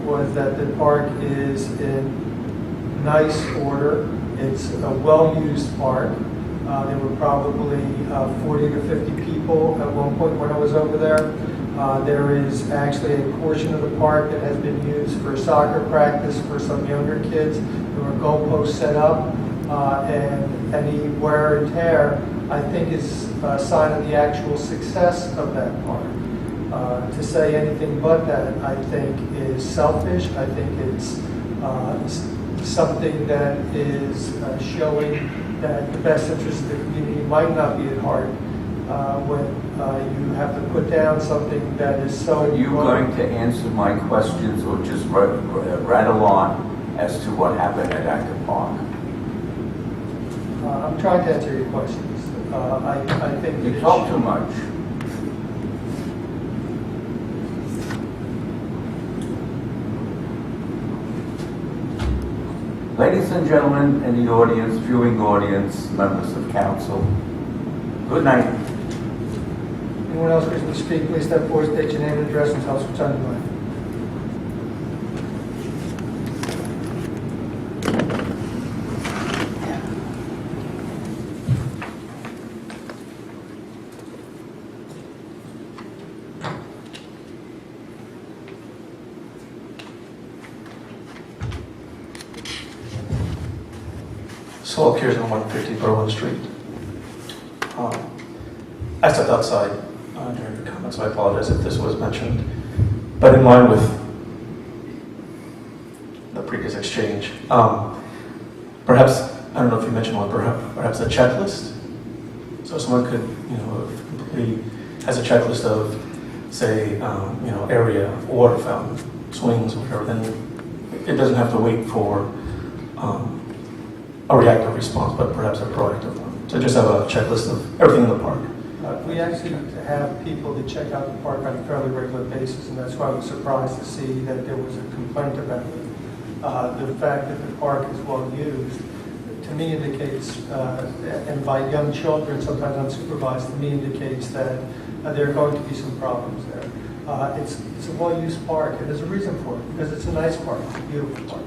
was that the park is in nice order. It's a well-used park. There were probably 40 to 50 people at one point when I was over there. There is actually a portion of the park that has been used for soccer practice for some younger kids. There were goalposts set up, and any wear and tear, I think, is a sign of the actual success of that park. To say anything but that, I think, is selfish. I think it's something that is showing that the best interest of the community might not be at heart when you have to put down something that is so... Are you going to answer my questions or just rattle on as to what happened at Acton Park? I'm trying to answer your questions. I think... You talk too much. Ladies and gentlemen in the audience, viewing audience, members of council, good night. Anyone else wishing to speak, please step forward, state your name and address, and tell us what's on your mind. Saul Kears on 150 Berwyn Street. I stepped outside during the comments, so I apologize if this was mentioned. But in line with the previous exchange, perhaps, I don't know if you mentioned one, perhaps a checklist. So someone could, has a checklist of, say, area, water fountain, swings, or whatever, then it doesn't have to wait for a reactive response, but perhaps a proactive one. So just have a checklist of everything in the park. We actually have people that check out the park on a fairly regular basis, and that's why I was surprised to see that there was a complaint about it. The fact that the park is well used, to me indicates, and by young children, sometimes unsupervised, to me indicates that there are going to be some problems there. It's a well-used park, and there's a reason for it, because it's a nice park, it's a beautiful park.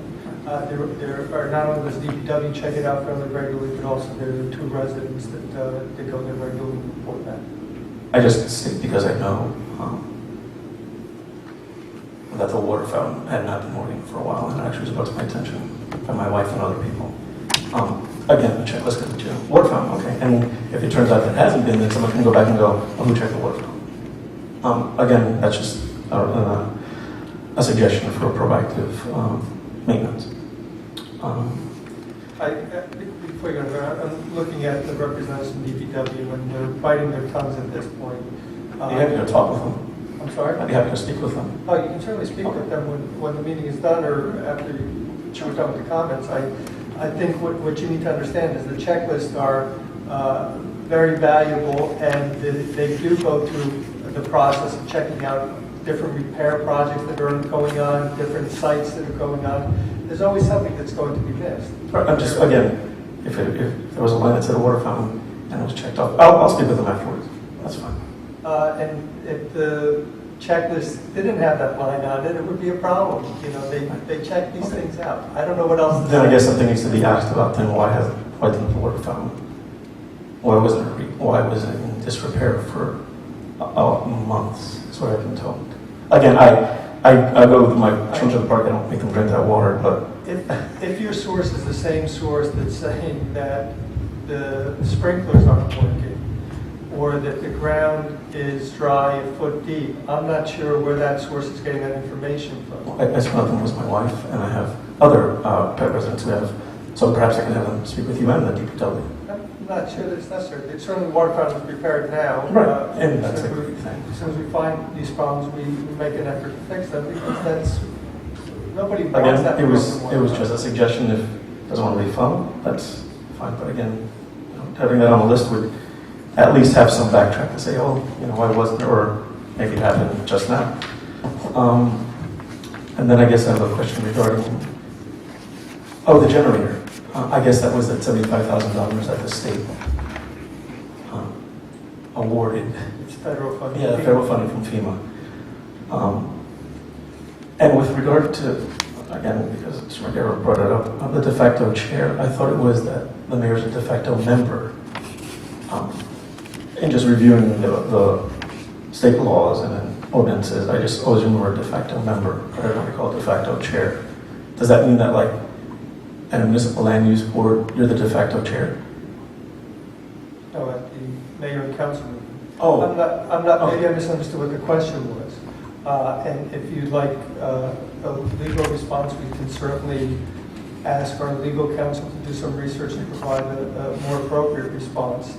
There are not only does DPW check it out fairly regularly, but also there are 2 residents that go there regularly and report that. I just say because I know that the water fountain had not been working for a while, and it actually was brought to my attention by my wife and other people. Again, the checklist could be water fountain, okay. And if it turns out that it hasn't been, then someone can go back and go, oh, who checked the water fountain? Again, that's just a suggestion for a proactive maintenance. Before you go there, I'm looking at the representatives from DPW, and they're biting their tongues at this point. I'd be happy to talk with them. I'm sorry? I'd be happy to speak with them. Oh, you can certainly speak with them when the meeting is done, or after you're done with the comments. I think what you need to understand is the checklists are very valuable, and they do go through the process of checking out different repair projects that are going on, different sites that are going on. There's always something that's going to be missed. Right, I'm just, again, if there was a line that said a water fountain and it was checked off, I'll speak with them afterwards. That's fine. And if the checklist didn't have that line on it, it would be a problem. They check these things out. I don't know what else. Then I guess something needs to be asked about then why didn't the water fountain? Why was it in disrepair for months? That's what I've been told. Again, I go with my children to the park. I don't make them drink that water, but if your source is the same source that's saying that the sprinklers aren't working, or that the ground is dry a foot deep, I'm not sure where that source is getting that information from. I one of them was my wife, and I have other pet residents who have. So perhaps I can have them speak with you and the DPW. I'm not sure that it's necessary. Certainly the water fountain is repaired now. Right, and that's a great thing. As soon as we find these problems, we make an effort to fix them, because that's, nobody wants Again, that. it was just a suggestion. If it doesn't want to be fun, that's fine. But again, having that on the list would at least have some backtrack to say, oh, why wasn't there, or maybe it happened just now. And then I guess I have a question regarding, the generator. I guess that was at $75,000 that the state awarded. It's federal funding. Yeah, federal funding from FEMA. And with regard to, again, because Mr. McGarrett brought it up, the de facto chair, I thought it was that the mayor's a de facto member. In just reviewing the state laws and then ordinances, I just always remember de facto member, but I don't recall de facto chair. Does that mean that, like, at a municipal land use board, you're the de facto chair? No, at the mayor and council meeting. Oh. Maybe I misunderstood what the question was. And if you'd like a legal response, we can certainly ask our legal counsel to do some research and provide a more appropriate response.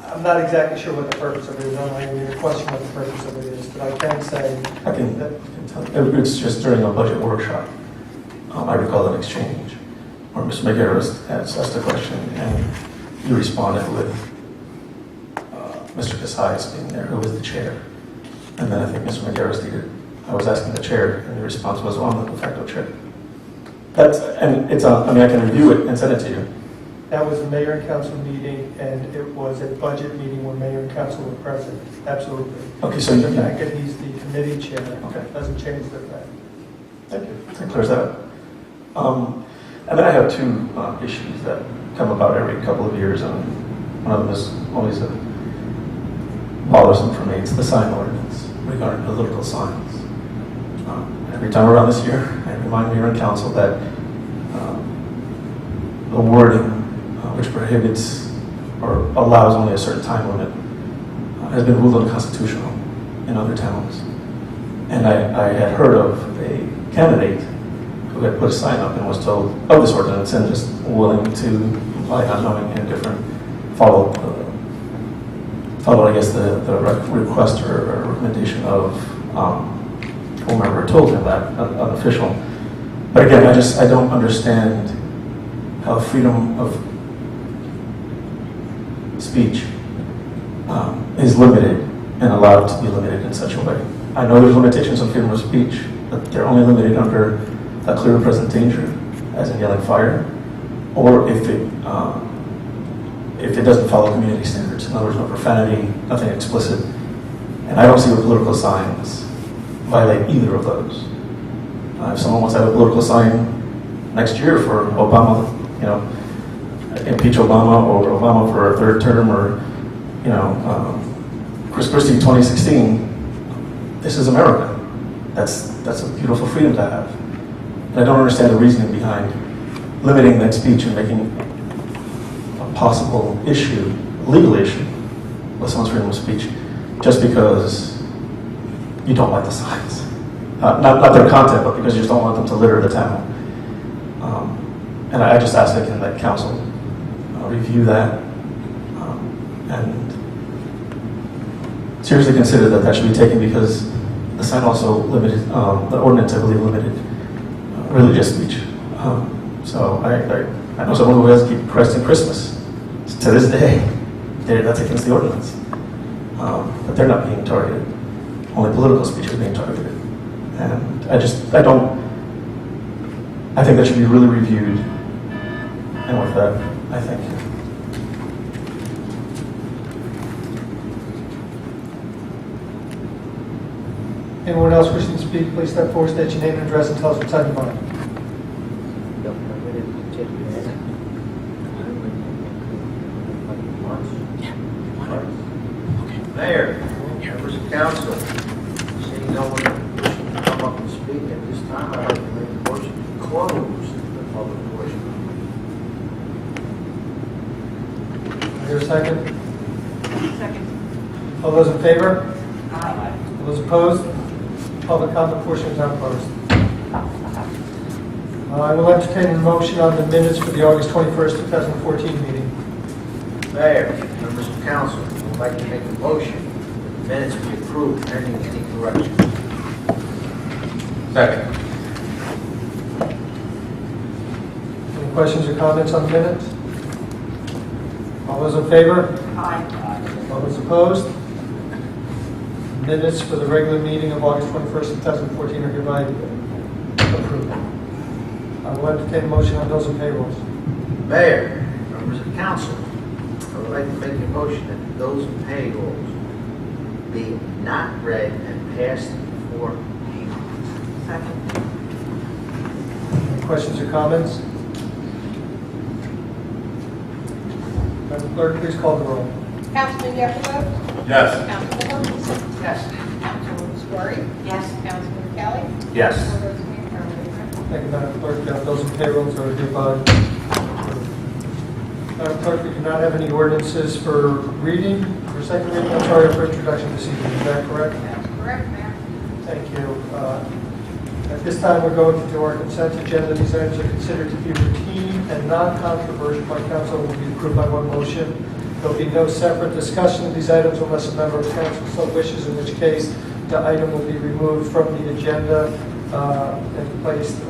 I'm not exactly sure what the purpose of it is. I don't even question what the purpose of it is, but I can say I can tell you. It's just during a budget workshop. I recall an exchange where Mr. McGarrett asked a question and you responded with Mr. Casais being there, who was the chair. And then I think Mr. McGarrett stated, I was asking the chair, and the response was, well, I'm the de facto chair. I can review it and send it to you. that was a mayor and council meeting, and it was a budget meeting where mayor and council were present. Absolutely. Okay, so the fact that he's the committee chair doesn't change the fact. Thank you. That clears that up. And then I have two issues that come about every couple of years, and one of them is always bothersome for me. It's the sign ordinance regarding political signs. Every time around this year, I remind mayor and council that the wording which prohibits or allows only a certain time limit has been ruled unconstitutional in other towns. And I had heard of a candidate who had put a sign up and was told of this ordinance and just willing to comply, not knowing indifferent, follow, I guess, the request or recommendation of whomever told him that, an official. But again, I don't understand how freedom of speech is limited and allowed to be limited in such a way. I know there's limitations on freedom of speech, but they're only limited under a clear and present danger, as in yelling fire, or if it doesn't follow community standards. In other words, no profanity, nothing explicit. And I don't see the political signs violate either of those. If someone wants to have a political sign next year for Obama, impeach Obama or Obama for a third term, or Chris Christie 2016, this is America. That's a beautiful freedom to have. And I don't understand the reasoning behind limiting that speech and making a possible issue, a legal issue, with someone's freedom of speech, just because you don't like the signs. Not their content, but because you just don't want them to litter the town. And I just ask again that council review that and seriously consider that should be taken, because the sign also limited, the ordinance, I believe, limited religious speech. So I know someone who has keep Christ in Christmas. To this day, that's against the ordinance. But they're not being targeted. Only political speech is being targeted. And I think that should be really reviewed. And with that, I thank you. Anyone else wishing to speak, please step forward, state your name and address, and tell us what's on your mind. Mayor, members of council, seeing no one wishing to come up and speak at this time, I'd like to make a motion to close the public portion. Is there a second? Second. All those in favor? Aye. All those opposed? Public comment portion is now closed. I will entertain a motion on the minutes for the August 21st, 2014 meeting. Mayor, members of council, I'd like to make a motion that the minutes be approved pending any corrections. Second. Any questions or comments on the minutes? All those in favor? Aye. All those opposed? Minutes for the regular meeting of August 21st, 2014 are hereby approved. I will entertain a motion on bills and payrolls. Mayor, members of council, I would like to make a motion that bills and payrolls be not read and passed for payment. Second. Any questions or comments? Madam Clerk, please call the roll. Councilman Yocum? Yes. Councilman Hutchinson? Yes. Councilwoman Story? Yes. Councilman Kelly? Yes. All those in the affirmative. Thank you, Madam Clerk. Bills and payrolls are hereby approved. Madam Clerk, we do not have any ordinances for reading, for second reading, I'm sorry, for introduction this evening. Is that correct? That's correct, Mayor. Thank you. At this time, we're going to do our consent agenda. These items are considered to be routine and non-controversial by council and will be approved by one motion. There will be no separate discussion of these items unless a member of council so wishes, in which case the item will be removed from the agenda and placed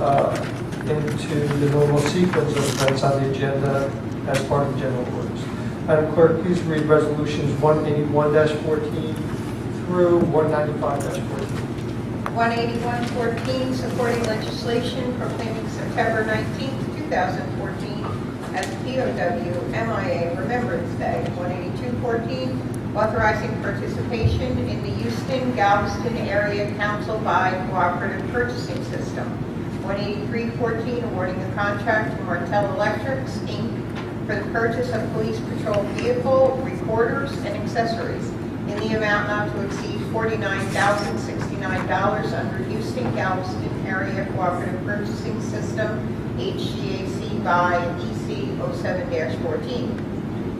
into the normal sequence of events on the agenda as part of general orders. Madam Clerk, please read resolutions 181-14 through 195-14. 18114, supporting legislation proclaiming September 19, 2014 as POW MIA Remembrance Day. 18214, authorizing participation in the Houston-Galveston Area Council-by Cooperative Purchasing System. 18314, awarding a contract to Martel Electrics, Inc. for the purchase of police patrol vehicle, recorders, and accessories in the amount not to exceed $49,069 under Houston-Galveston Area Cooperative Purchasing System, HGAC by EC 07-14.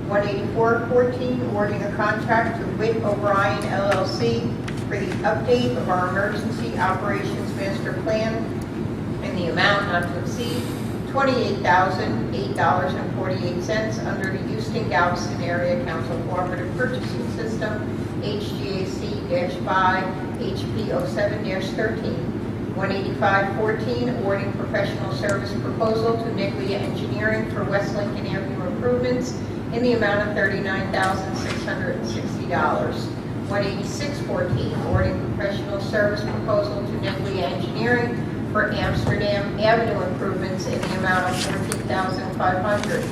18414, awarding a contract to Witt O'Brien LLC for the update of our Emergency Operations Master Plan in the amount not to exceed $28,008.48 under the Houston-Galveston Area Council Cooperative Purchasing System, HGAC-by HP 07-13. 18514, awarding professional service proposal to Niglia Engineering for West Lincoln Avenue improvements in the amount of $39,660. 18614, awarding professional service proposal to Niglia Engineering for Amsterdam Avenue improvements in the amount of $14,500.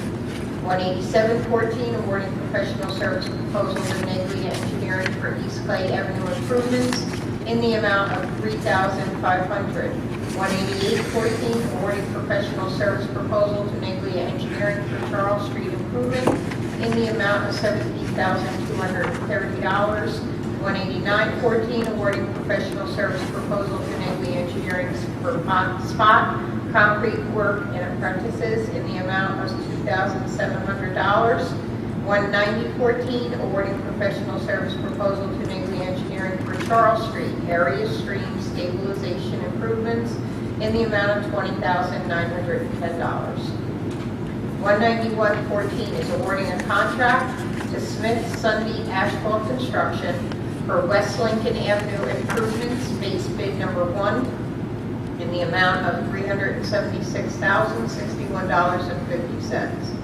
18714, awarding professional service proposal to Niglia Engineering for East Clay Avenue improvements in the amount of $3,500. 18814, awarding professional service proposal to Niglia Engineering for Charles Street improvement in the amount of $17,230. 18914, awarding professional service proposal to Niglia Engineering for spot concrete work and apprentices in the amount of $2,700. 19014, awarding professional service proposal to Niglia Engineering for Charles Street area stream stabilization improvements in the amount of $20,910. 19114 is awarding a contract to Smith Sunday Asphalt Construction for West Lincoln Avenue improvements, base bid number 1, in the amount of $376,061.50.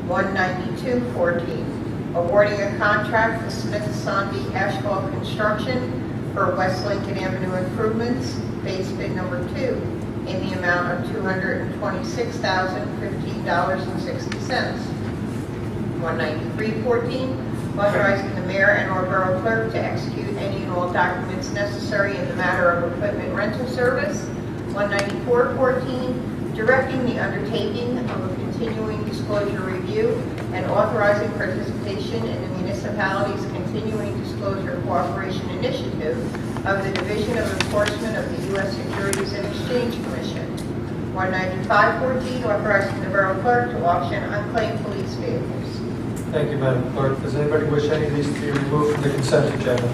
19214, awarding a contract to Smith Sunday Asphalt Construction for West Lincoln Avenue improvements, base bid number 2, in the amount of $226,015.60. 19314, authorizing the mayor and/or borough clerk to execute any and all documents necessary in the matter of equipment rental service. 19414, directing the undertaking of a continuing disclosure review and authorizing participation in the municipality's continuing disclosure cooperation initiative of the Division of Enforcement of the U.S. Securities and Exchange Commission. 19514, authorizing the borough clerk to auction unclaimed police vehicles. Thank you, Madam Clerk. Does anybody wish any of these to be removed from the consent agenda?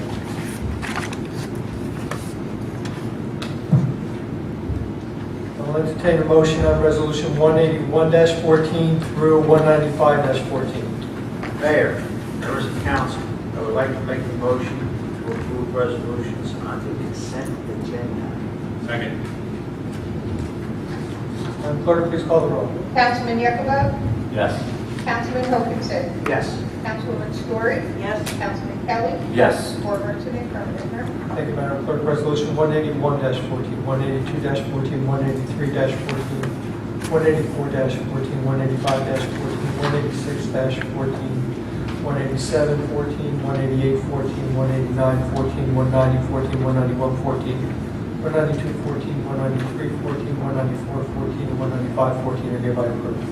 I'll entertain a motion on resolution 181-14 through 195-14. Mayor, members of council, I would like to make a motion to approve resolutions on the consent agenda. Second. Madam Clerk, please call the roll. Councilman Yocum? Yes. Councilman Hokinson. Yes. Councilwoman Story. Yes. Councilman Kelly. Yes. Four votes in the affirmative. Mayor. Thank you, Madam Clerk. Resolution 181-14, 182-14, 183-14, 184-14, 185-14, 186-14, 187-14, 188-14, 189-14, 190-14, 191-14, 192-14, 193-14, 194-14, and 195-14 are hereby approved.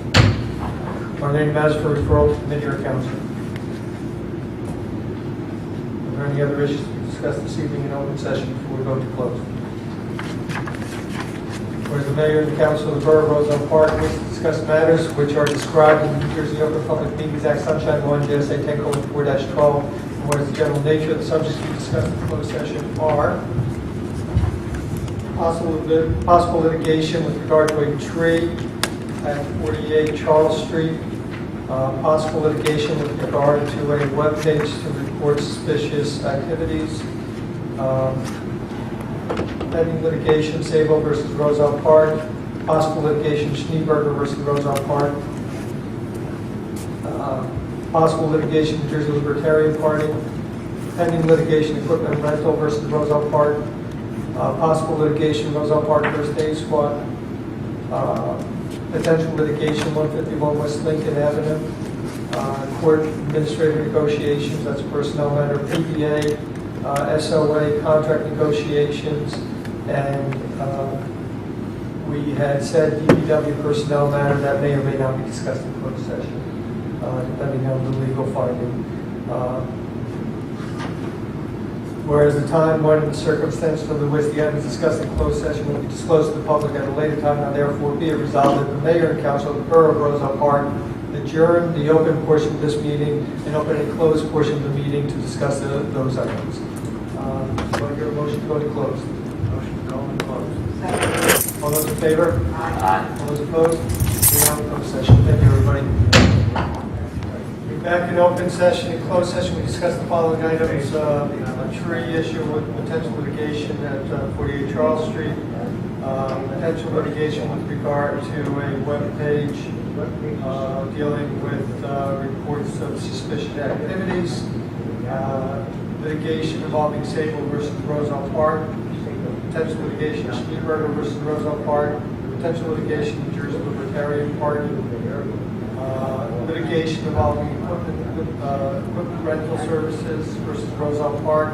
190 matters for referral to committee or council. Are there any other issues to be discussed this evening in open session before we go to close? Whereas the mayor and the council of the borough of Roselle Park wish to discuss matters which are described in the New Jersey Open Public Meetings Act, Sunshine 1, JSA 10:4-12, and whereas the general nature of the subjects to be discussed in closed session are possible litigation with regard to a tree at 48 Charles Street, possible litigation with regard to a webpage to report suspicious activities, pending litigation, Sable versus Roselle Park, possible litigation, Schneeberger versus Roselle Park, possible litigation, New Jersey Libertarian Party, pending litigation, equipment rental versus Roselle Park, possible litigation, Roselle Park First Aid Squad, potential litigation, 151 West Lincoln Avenue, court administrative negotiations, that's personnel matter, PBA, SOA, contract negotiations, and we had said DPW personnel matter that may or may not be discussed in closed session, depending on the legal finding. Whereas the time, when, and the circumstances under which the items discussed in closed session will be disclosed to the public at a later time, now therefore be it resolved that the mayor and council of the borough of Roselle Park adjourn the open portion of this meeting and open a closed portion of the meeting to discuss those items. Do I hear a motion to go to closed? Motion to go into closed. All those in favor? Aye. All those opposed? We are in closed session. Thank you, everybody. We're back in open session. In closed session, we discussed the following items. A tree issue with potential litigation at 48 Charles Street. Potential litigation with regard to a web page dealing with reports of suspicious activities. Litigation involving Sable versus Roselle Park. Potential litigation Schneeberger versus Roselle Park. Potential litigation New Jersey Libertarian Party. Litigation involving equipment rental services versus Roselle Park.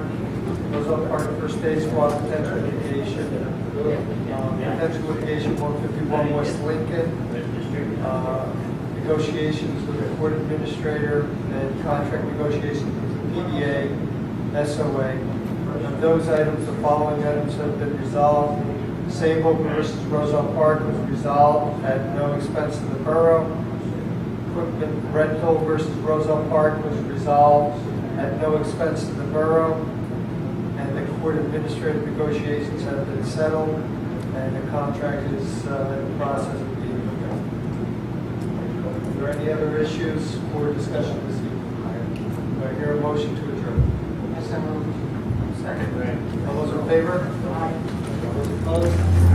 Roselle Park First Aid Squad, potential litigation. Potential litigation 151 West Lincoln. Negotiations with the court administrator and contract negotiations with the PDA, SOA. Of those items, the following items have been resolved. Sable versus Roselle Park was resolved at no expense to the borough. Equipment rental versus Roselle Park was resolved at no expense to the borough. And the court administrative negotiations have been settled, and the contract is in the process of being done. Are there any other issues for discussion this evening? Do I hear a motion to adjourn? Yes, I move. Second. All those in favor? All those opposed?